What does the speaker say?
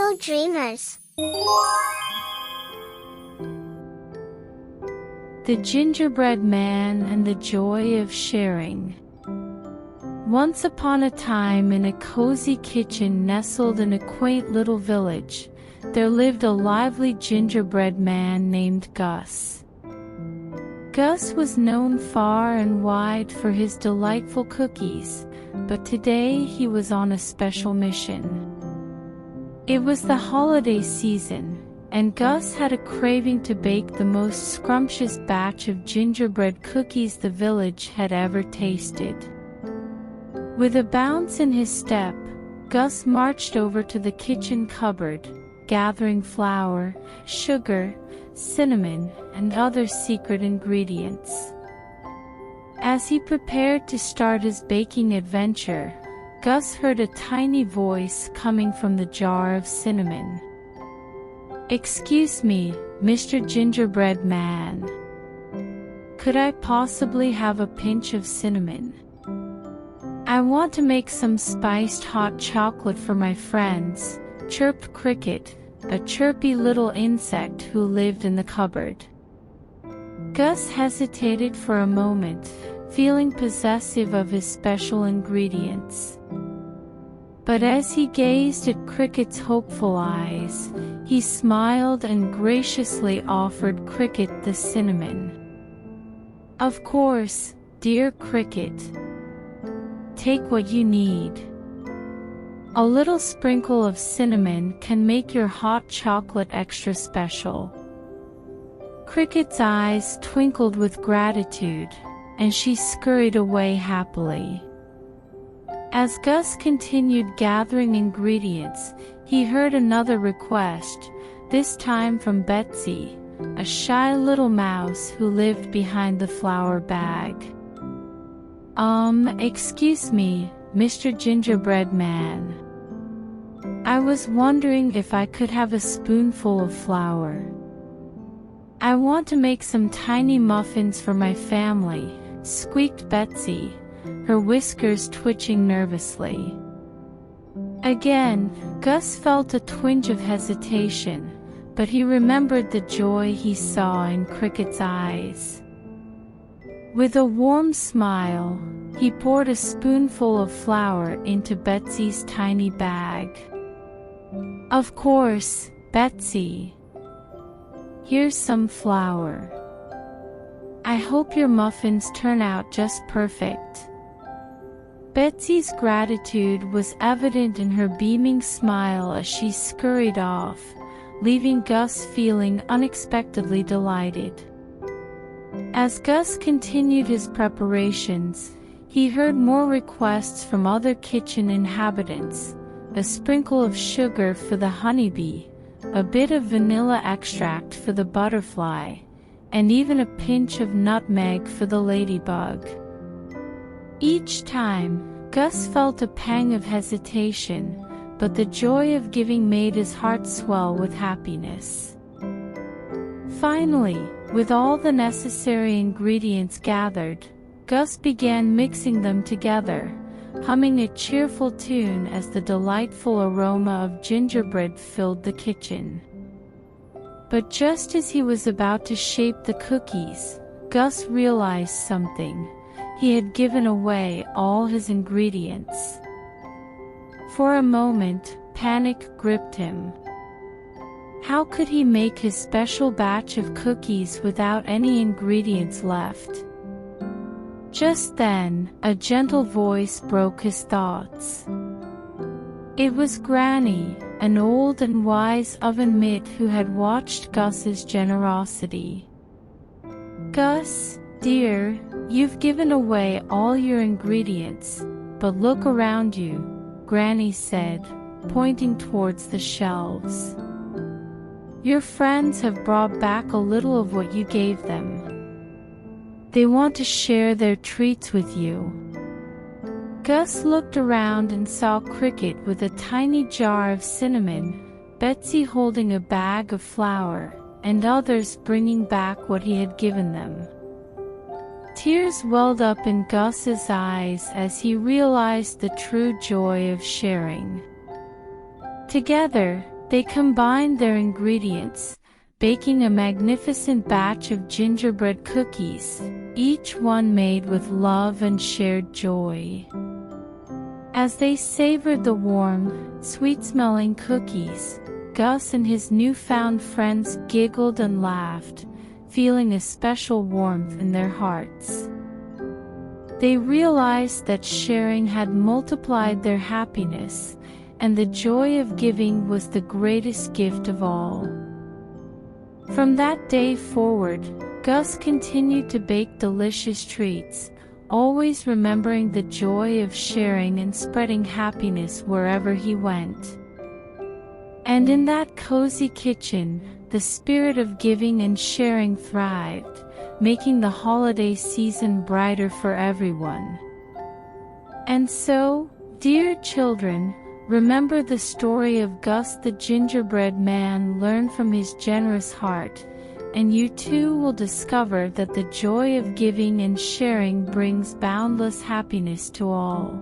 Audio Dreamers. The Gingerbread Man and the Joy of Sharing. Once upon a time, in a cozy kitchen nestled in a quaint little village, there lived a lively gingerbread man named Gus. Gus was known far and wide for his delightful cookies, but today he was on a special mission. It was the holiday season, and Gus had a craving to bake the most scrumptious batch of gingerbread cookies the village had ever tasted. With a bounce in his step, Gus marched over to the kitchen cupboard, gathering flour, sugar, cinnamon, and other secret ingredients. As he prepared to start his baking adventure, Gus heard a tiny voice coming from the jar of cinnamon. "Excuse me, Mr. Gingerbread Man. Could I possibly have a pinch of cinnamon? I want to make some spiced hot chocolate for my friends," chirped Cricket, a chirpy little insect who lived in the cupboard. Gus hesitated for a moment, feeling possessive of his special ingredients. But as he gazed at Cricket's hopeful eyes, he smiled and graciously offered Cricket the cinnamon. "Of course, dear Cricket. Take what you need. A little sprinkle of cinnamon can make your hot chocolate extra special." Cricket's eyes twinkled with gratitude, and she scurried away happily. As Gus continued gathering ingredients, he heard another request, this time from Betsy, a shy little mouse who lived behind the flour bag. Excuse me, Mr. Gingerbread Man. I was wondering if I could have a spoonful of flour. I want to make some tiny muffins for my family," squeaked Betsy, her whiskers twitching nervously. Again, Gus felt a twinge of hesitation, but he remembered the joy he saw in Cricket's eyes. With a warm smile, he poured a spoonful of flour into Betsy's tiny bag. "Of course, Betsy. Here's some flour. I hope your muffins turn out just perfect." Betsy's gratitude was evident in her beaming smile as she scurried off, leaving Gus feeling unexpectedly delighted. As Gus continued his preparations, he heard more requests from other kitchen inhabitants: a sprinkle of sugar for the honeybee, a bit of vanilla extract for the butterfly, and even a pinch of nutmeg for the ladybug. Each time, Gus felt a pang of hesitation, but the joy of giving made his heart swell with happiness. Finally, with all the necessary ingredients gathered, Gus began mixing them together, humming a cheerful tune as the delightful aroma of gingerbread filled the kitchen. But just as he was about to shape the cookies, Gus realized something. He had given away all his ingredients. For a moment, panic gripped him. How could he make his special batch of cookies without any ingredients left? Just then, a gentle voice broke his thoughts. It was Granny, an old and wise oven mitt who had watched Gus's generosity. "Gus, dear, you've given away all your ingredients, but look around you," Granny said, pointing towards the shelves. "Your friends have brought back a little of what you gave them. They want to share their treats with you." Gus looked around and saw Cricket with a tiny jar of cinnamon, Betsy holding a bag of flour, and others bringing back what he had given them. Tears welled up in Gus's eyes as he realized the true joy of sharing. Together, They combined their ingredients, baking a magnificent batch of gingerbread cookies, each one made with love and shared joy. As they savored the warm, sweet-smelling cookies, Gus and his newfound friends giggled and laughed, feeling a special warmth in their hearts. They realized that sharing had multiplied their happiness, and the joy of giving was the greatest gift of all. From that day forward, Gus continued to bake delicious treats, always remembering the joy of sharing and spreading happiness wherever he went. And in that cozy kitchen, the spirit of giving and sharing thrived, making the holiday season brighter for everyone. And so, dear children, remember the story of Gus the Gingerbread Man. Learn from his generous heart, and you too will discover that the joy of giving and sharing brings boundless happiness to all.